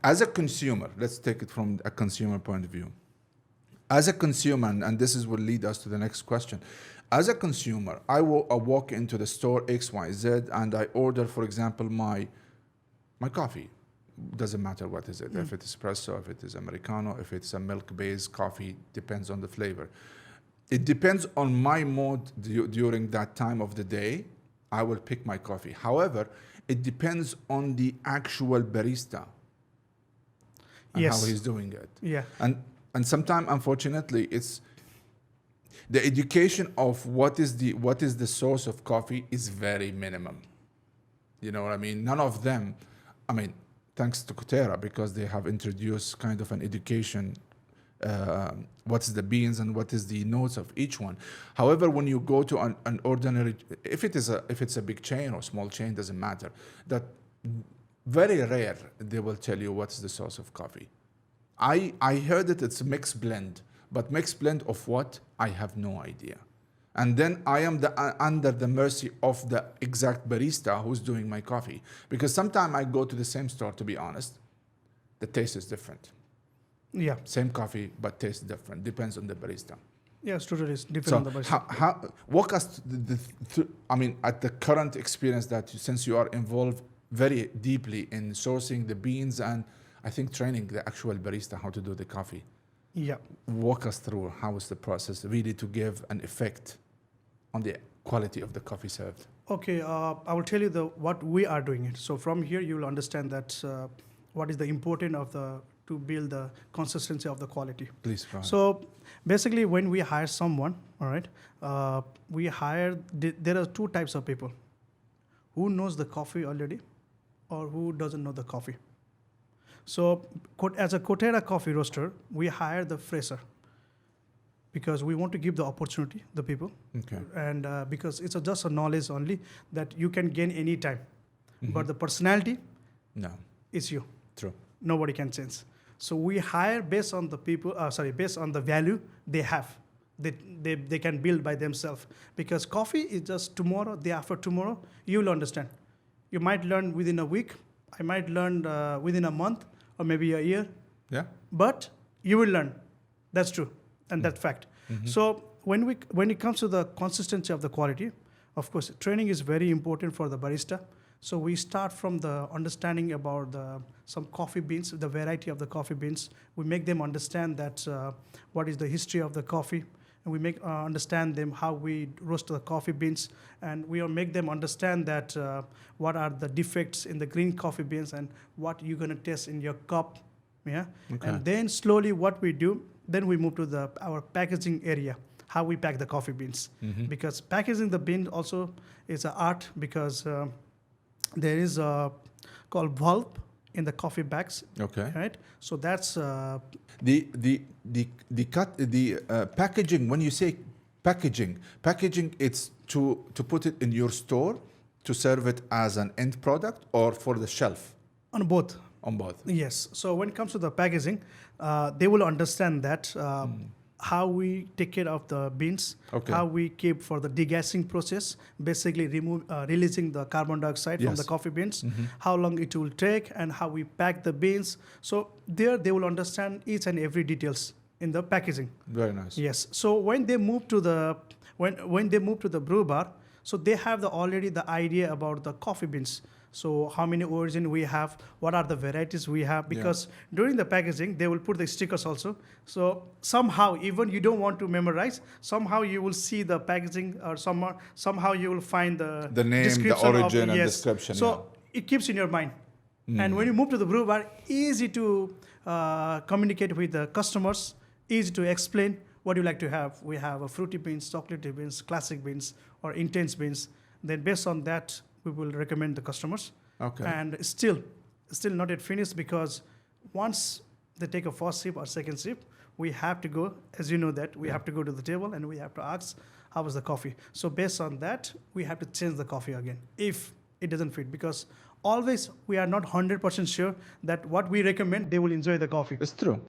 As a consumer, let's take it from a consumer point of view. As a consumer, and this is what lead us to the next question. As a consumer, I walk into the store XYZ and I order, for example, my coffee. Doesn't matter what is it, if it's espresso, if it is Americano, if it's a milk-based coffee, depends on the flavor. It depends on my mood during that time of the day. I will pick my coffee. However, it depends on the actual barista and how he's doing it. Yeah. And sometimes, unfortunately, it's the education of what is the source of coffee is very minimum. You know what I mean? None of them, I mean, thanks to Kotera, because they have introduced kind of an education, what's the beans and what is the notes of each one. However, when you go to an ordinary, if it's a big chain or small chain, doesn't matter. That very rare they will tell you what's the source of coffee. I heard that it's a mixed blend, but mixed blend of what? I have no idea. And then I am under the mercy of the exact barista who's doing my coffee. Because sometimes I go to the same store, to be honest, the taste is different. Yeah. Same coffee, but taste different. Depends on the barista. Yes, totally different So on the barista. walk us I mean, at the current experience that since you are involved very deeply in sourcing the beans and I think training the actual barista how to do the coffee. Yeah. Walk us through how is the process really to give an effect on the quality of the coffee served. Okay, I will tell you what we are doing it. So from here you will understand that what is the importance of to build the consistency of the quality. Please, go ahead. So basically when we hire someone, all right, there are two types of people. Who knows the coffee already or who doesn't know the coffee. So as a Kotera coffee roaster, we hire the fresher because we want to give the opportunity the people. Okay. And because it's just a knowledge only that you can gain any time. But the personality, No. is you. True. Nobody can change. So we hire based on the people, based on the value they have. They can build by themselves. Because coffee is just tomorrow, day after tomorrow, you will understand. You might learn within a week. I might learn within a month or maybe a year. Yeah. But you will learn. That's true. And that's fact. So when it comes to the consistency of the quality, of course, training is very important for the barista. So we start from the understanding about some coffee beans, the variety of the coffee beans. We make them understand that what is the history of the coffee. And we make understand them how we roast the coffee beans. And we make them understand that what are the defects in the green coffee beans and what you're going to test in your cup. Yeah. Okay. And then slowly what we do, then we move to our packaging area, how we pack the coffee beans. Because packaging the bean also is an art because there is called valve in the coffee bags. Okay. Right. So that's The packaging. When you say packaging, it's to put it in your store to serve it as an end product or for the shelf. on both. On both. Yes. So when it comes to the packaging, they will understand that how we take care of the beans, Okay. how we keep for the degassing process, basically releasing the carbon dioxide from Yes. the coffee beans, how long it will take, and how we pack the beans. So there they will understand each and every details in the packaging. Very nice. Yes. So when they move to the when they move to the brew bar, so they have already the idea about the coffee beans. So how many origin we have, what are the varieties we have, because during the packaging, they will put the stickers also. So somehow, even you don't want to memorize, somehow you will see the packaging or somehow you will find the name, the description origin and yes. description. So it keeps in your mind. And when you move to the brew bar, easy to communicate with the customers, easy to explain what you like to have. We have a fruity beans, chocolatey beans, classic beans, or intense beans. Then based on that, we will recommend the customers. Okay. And still not yet finished because once they take a first sip or second sip, we have to go, as you know that, we have to go to the table and we have to ask, how was the coffee? So based on that, we have to change the coffee again if it doesn't fit, because always we are not 100% sure that what we recommend, they will enjoy the coffee. It's true.